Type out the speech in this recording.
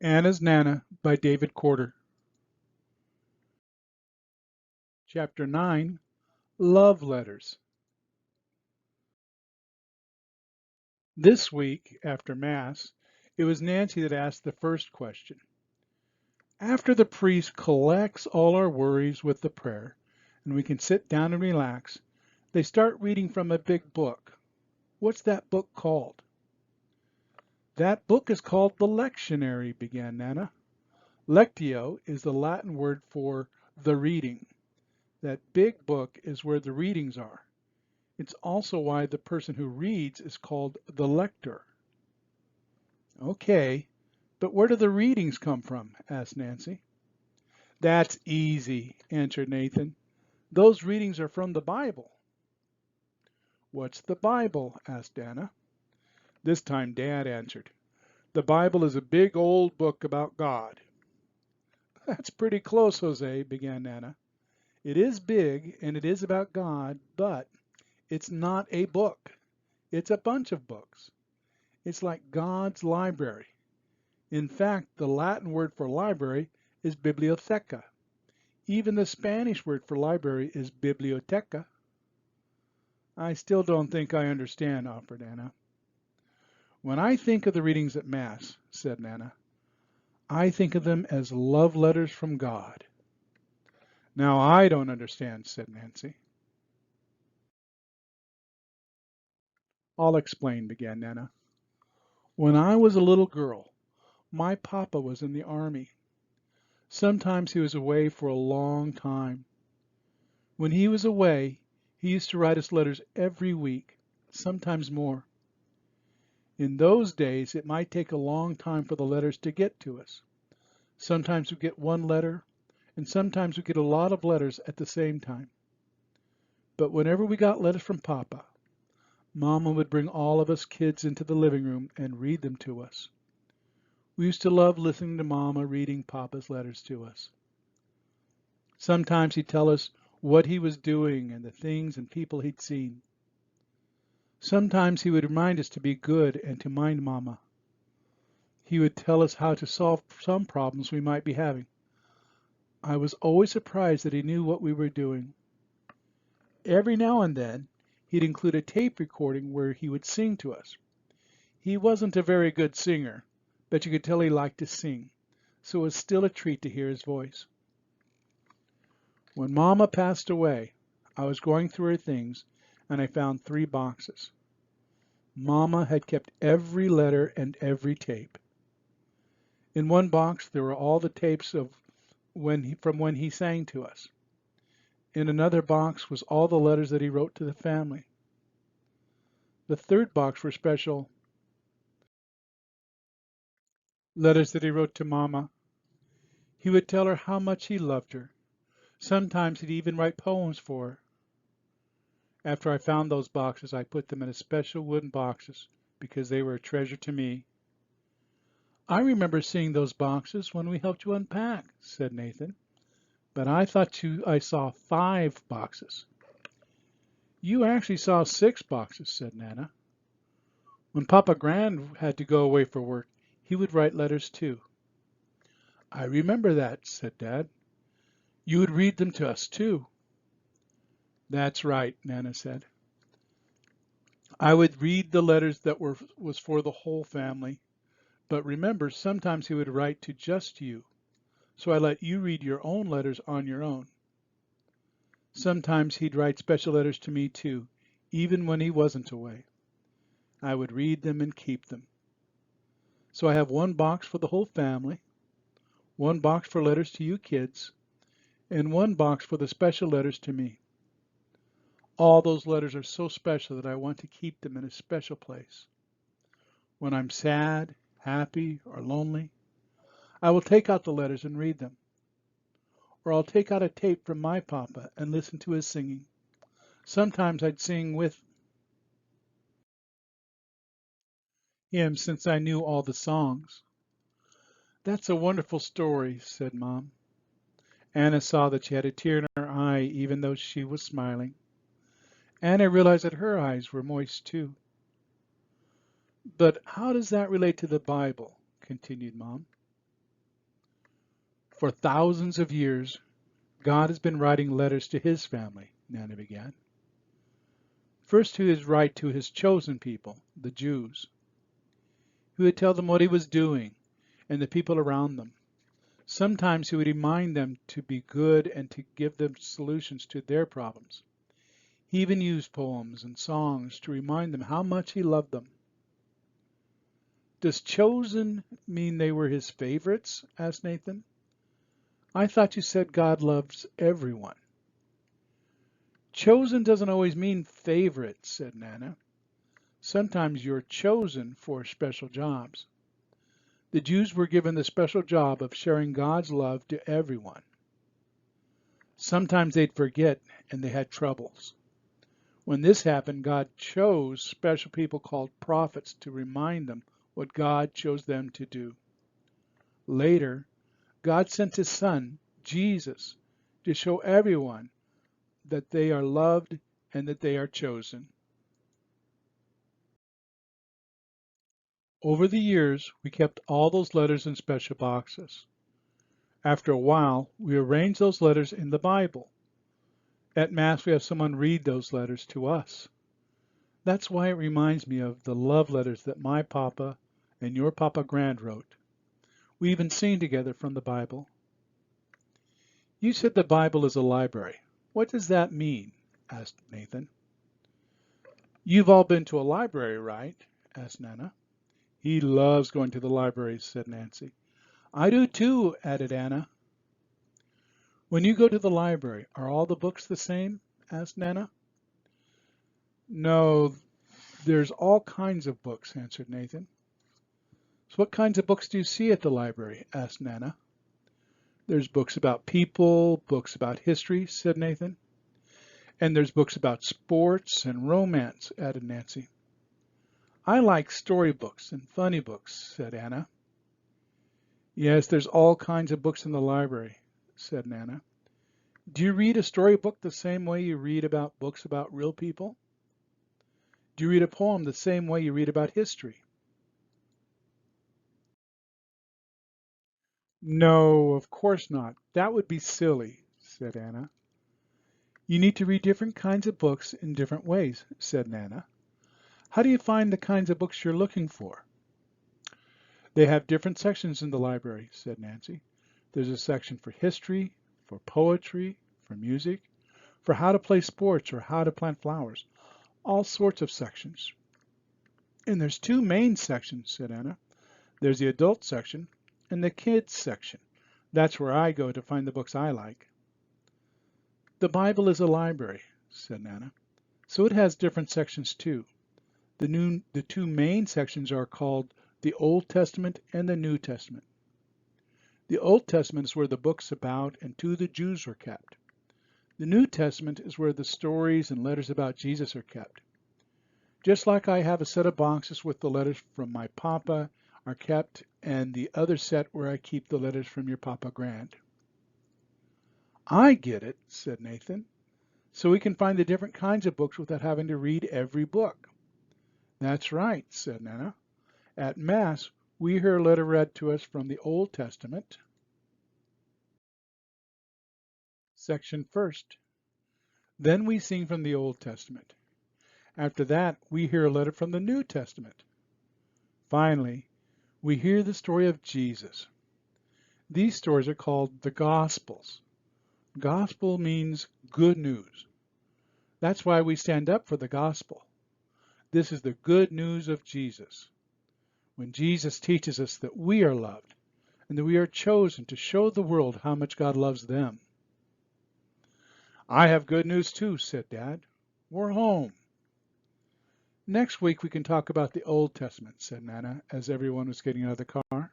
Anna's Nana by David Corder. Chapter 9, Love Letters. This week, after Mass, it was Nancy that asked the first question. After the priest collects all our worries with the prayer, and we can sit down and relax, they start reading from a big book. What's that book called? That book is called the lectionary, began Nana. Lectio is the Latin word for the reading. That big book is where the readings are. It's also why the person who reads is called the lector. Okay, but where do the readings come from? Asked Nancy. That's easy, answered Nathan. Those readings are from the Bible. What's the Bible? Asked Anna. This time Dad answered. The Bible is a big old book about God. That's pretty close, Jose, began Nana. It is big and it is about God, but it's not a book. It's a bunch of books. It's like God's library. In fact, the Latin word for library is bibliotheca. Even the Spanish word for library is biblioteca. I still don't think I understand, offered Anna. When I think of the readings at Mass, said Nana, I think of them as love letters from God. Now I don't understand, said Nancy. I'll explain, began Nana. When I was a little girl, my papa was in the army. Sometimes he was away for a long time. When he was away, he used to write us letters every week, sometimes more. In those days, it might take a long time for the letters to get to us. Sometimes we get one letter, and sometimes we get a lot of letters at the same time. But whenever we got letters from Papa, Mama would bring all of us kids into the living room and read them to us. We used to love listening to Mama reading Papa's letters to us. Sometimes he'd tell us what he was doing and the things and people he'd seen. Sometimes he would remind us to be good and to mind Mama. He would tell us how to solve some problems we might be having. I was always surprised that he knew what we were doing. Every now and then, he'd include a tape recording where he would sing to us. He wasn't a very good singer, but you could tell he liked to sing, so it was still a treat to hear his voice. When Mama passed away, I was going through her things, and I found 3 boxes. Mama had kept every letter and every tape. In one box, there were all the tapes of from when he sang to us. In another box was all the letters that he wrote to the family. The third box were special letters that he wrote to Mama. He would tell her how much he loved her. Sometimes he'd even write poems for her. After I found those boxes, I put them in special wooden boxes because they were a treasure to me. I remember seeing those boxes when we helped you unpack, said Nathan. But I thought I saw 5 boxes. You actually saw 6 boxes, said Nana. When Papa Grand had to go away for work, he would write letters too. I remember that, said Dad. You would read them to us too. That's right, Nana said. I would read the letters that was for the whole family. But remember, sometimes he would write to just you. So I let you read your own letters on your own. Sometimes he'd write special letters to me too, even when he wasn't away. I would read them and keep them. So I have one box for the whole family, one box for letters to you kids, and one box for the special letters to me. All those letters are so special that I want to keep them in a special place. When I'm sad, happy, or lonely, I will take out the letters and read them. Or I'll take out a tape from my papa and listen to his singing. Sometimes I'd sing with him since I knew all the songs. That's a wonderful story, said Mom. Anna saw that she had a tear in her eye even though she was smiling. Anna realized that her eyes were moist too. But how does that relate to the Bible? Continued Mom. For thousands of years, God has been writing letters to his family, Nanna began. First he would write to his chosen people, the Jews. He would tell them what he was doing and the people around them. Sometimes he would remind them to be good and to give them solutions to their problems. He even used poems and songs to remind them how much he loved them. Does chosen mean they were his favorites? Asked Nathan. I thought you said God loves everyone. Chosen doesn't always mean favorite, said Nanna. Sometimes you're chosen for special jobs. The Jews were given the special job of sharing God's love to everyone. Sometimes they'd forget and they had troubles. When this happened, God chose special people called prophets to remind them what God chose them to do. Later, God sent his son, Jesus, to show everyone that they are loved and that they are chosen. Over the years, we kept all those letters in special boxes. After a while, we arranged those letters in the Bible. At Mass, we have someone read those letters to us. That's why it reminds me of the love letters that my Papa and your Papa Grand wrote. We even sing together from the Bible. You said the Bible is a library. What does that mean? Asked Nathan. You've all been to a library, right? Asked Nanna. He loves going to the library, said Nancy. I do too, added Anna. When you go to the library, are all the books the same? Asked Nanna. No, there's all kinds of books, answered Nathan. So what kinds of books do you see at the library? Asked Nanna. There's books about people, books about history, said Nathan. And there's books about sports and romance, added Nancy. I like storybooks and funny books, said Anna. Yes, there's all kinds of books in the library, said Nanna. Do you read a storybook the same way you read about books about real people? Do you read a poem the same way you read about history? No, of course not. That would be silly, said Anna. You need to read different kinds of books in different ways, said Nanna. How do you find the kinds of books you're looking for? They have different sections in the library, said Nancy. There's a section for history, for poetry, for music, for how to play sports or how to plant flowers. All sorts of sections. And there's two main sections, said Anna. There's the adult section and the kids section. That's where I go to find the books I like. The Bible is a library, said Nanna. So it has different sections too. The two main sections are called the Old Testament and the New Testament. The Old Testament is where the books about and to the Jews are kept. The New Testament is where the stories and letters about Jesus are kept. Just like I have a set of boxes with the letters from my Papa are kept, and the other set where I keep the letters from your Papa Grand. I get it, said Nathan. So we can find the different kinds of books without having to read every book. That's right, said Nanna. At Mass, we hear a letter read to us from the Old Testament. Section first. Then we sing from the Old Testament. After that, we hear a letter from the New Testament. Finally, we hear the story of Jesus. These stories are called the Gospels. Gospel means good news. That's why we stand up for the gospel. This is the good news of Jesus. When Jesus teaches us that we are loved and that we are chosen to show the world how much God loves them. I have good news too, said Dad. We're home. Next week we can talk about the Old Testament, said Nanna as everyone was getting out of the car.